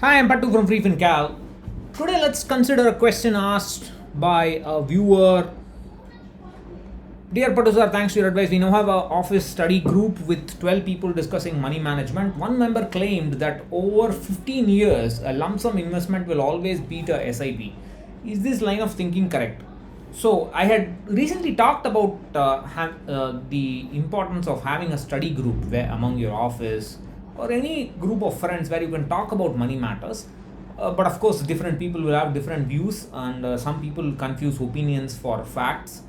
Hi, I'm Pattu from FreeFinCal. Today, let's consider a question asked by a viewer. Dear Pattu sir, thanks to your advice, we now have an office study group with 12 people discussing money management. One member claimed that over 15 years, a lump sum investment will always beat a SIP. Is this line of thinking correct? So, I had recently talked about the importance of having a study group where among your office or any group of friends where you can talk about money matters. But of course, different people will have different views, and some people confuse opinions for facts.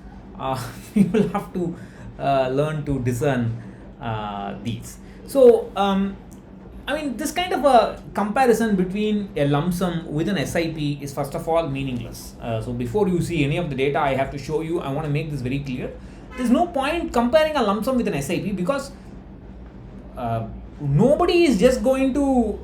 People have to learn to discern these. So, this kind of a comparison between a lump sum with an SIP is first of all meaningless. So, before you see any of the data I have to show you, I want to make this very clear. There's no point comparing a lump sum with an SIP because nobody is just going to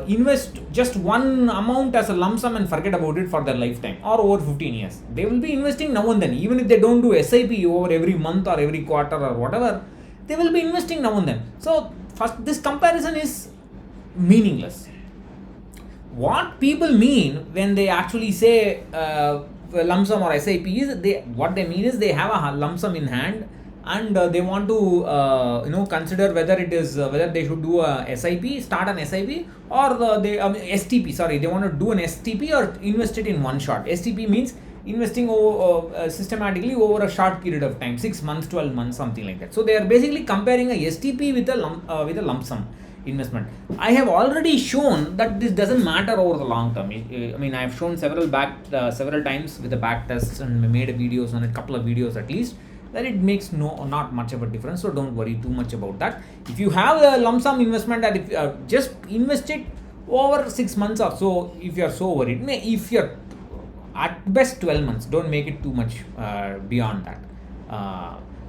invest just one amount as a lump sum and forget about it for their lifetime or over 15 years. They will be investing now and then, even if they don't do SIP over every month or every quarter or whatever, they will be investing now and then. So, first, this comparison is meaningless. What people mean when they actually say lump sum or SIP is what they mean is they have a lump sum in hand, and they want to consider whether it is whether they should do a SIP, start an SIP, or STP. Sorry, they want to do an STP or invest it in one shot. STP means investing systematically over a short period of time, 6 months, 12 months, something like that. So they are basically comparing a STP with a lump sum investment. I have already shown that this doesn't matter over the long term. I have shown several times with the back tests and made videos on a couple of videos at least, that it makes not much of a difference. So don't worry too much about that. If you have a lump sum investment, and if just invest it over 6 months or so, if you are so worried, if you're at best 12 months, don't make it too much beyond that.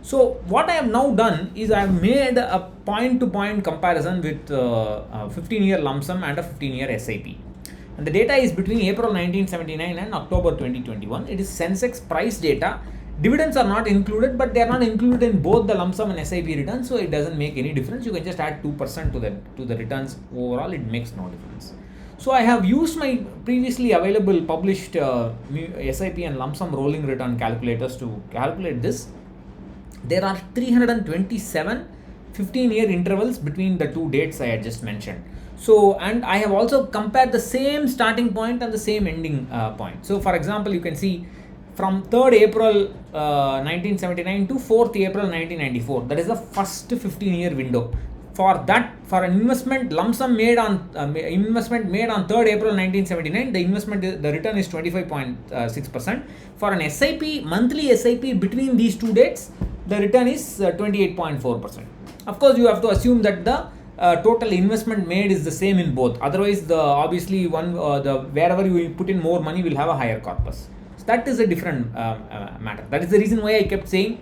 So what I have now done is I have made a point-to-point comparison with a 15-year lump sum and a 15-year SIP. And the data is between April 1979 and October 2021. It is Sensex price data. Dividends are not included, but they are not included in both the lump sum and SIP returns, so it doesn't make any difference. You can just add 2% to the returns. Overall, it makes no difference. So I have used my previously available published SIP and lump sum rolling return calculators to calculate this. There are 327 15-year intervals between the two dates I had just mentioned. So, and I have also compared the same starting point and the same ending point. So, for example, you can see from 3rd April 1979 to 4th April 1994. That is the first 15-year window. For an investment lump sum made on 3rd April 1979, the return is 25.6%. For an SIP, monthly SIP between these two dates, the return is 28.4%. Of course, you have to assume that the total investment made is the same in both. Otherwise, wherever you put in more money will have a higher corpus. So that is a different matter. That is the reason why I kept saying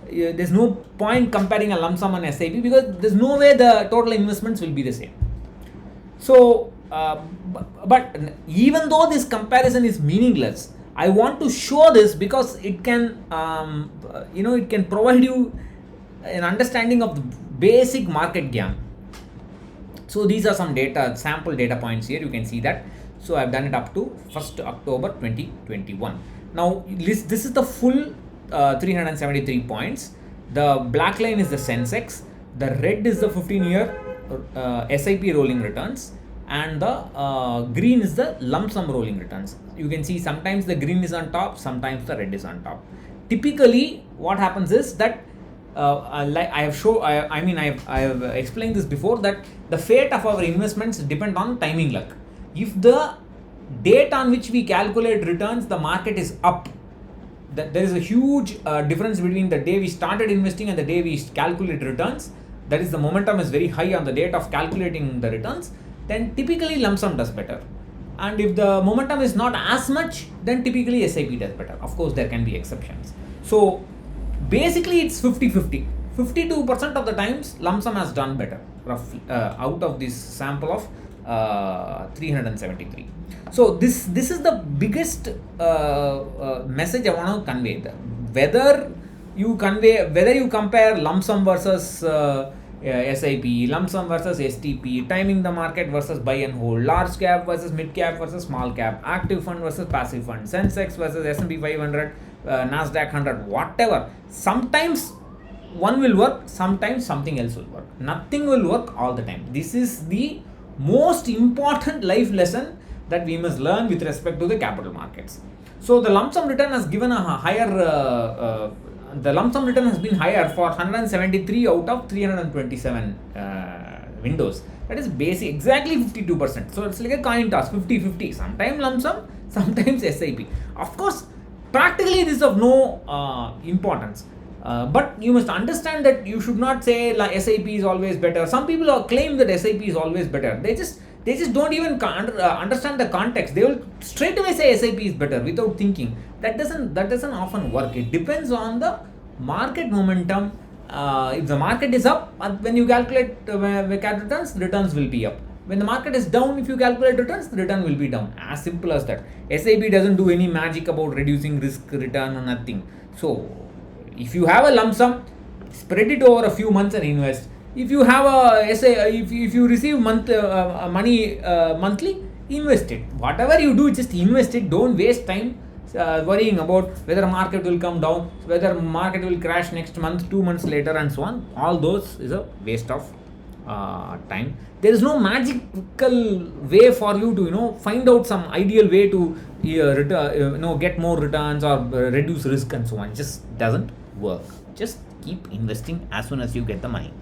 there's no point comparing a lump sum and SIP, because there's no way the total investments will be the same. So, but even though this comparison is meaningless, I want to show this because it can, it can provide you an understanding of the basic market game. So these are some sample data points here. You can see that. So I've done it up to 1st October 2021. Now this is the full 373 points. The black line is the Sensex. The red is the 15-year SIP rolling returns, and the green is the lump sum rolling returns. You can see sometimes the green is on top, sometimes the red is on top. Typically, what happens is that I have explained this before, that the fate of our investments depend on timing luck. If the date on which we calculate returns, the market is up, there is a huge difference between the day we started investing and the day we calculate returns. That is, the momentum is very high on the date of calculating the returns, then typically lump sum does better. And if the momentum is not as much, then typically SIP does better. Of course, there can be exceptions. So basically it's 50-50. 52% of the times lump sum has done better, roughly, out of this sample of 373. So this is the biggest message I want to convey. Whether you compare lump sum versus SIP, lump sum versus STP, timing the market versus buy and hold, large cap versus mid cap versus small cap, active fund versus passive fund, Sensex versus S&P 500, Nasdaq 100, whatever. Sometimes one will work, sometimes something else will work. Nothing will work all the time. This is the most important life lesson that we must learn with respect to the capital markets. So the lump sum return has given a higher the lump sum return has been higher for 173 out of 327 windows. That is basic, exactly 52%. So it's like a coin toss, 50-50. Sometimes lump sum, sometimes SIP. Of course, practically this is of no importance. But you must understand that you should not say like SIP is always better. Some people claim that SIP is always better. They just don't even understand the context. They will straight away say SIP is better without thinking. That doesn't often work. It depends on the market momentum. If the market is up, when you calculate returns will be up. When the market is down, if you calculate returns, the return will be down. As simple as that. SIP doesn't do any magic about reducing risk, return, or nothing. So, if you have a lump sum, spread it over a few months and invest. If you have if you receive money monthly, invest it. Whatever you do, just invest it. Don't waste time worrying about whether market will come down, whether market will crash next month, 2 months later, and so on. All those is a waste of time. There is no magical way for you to find out some ideal way to get more returns or reduce risk and so on. It just doesn't work. Just keep investing as soon as you get the money.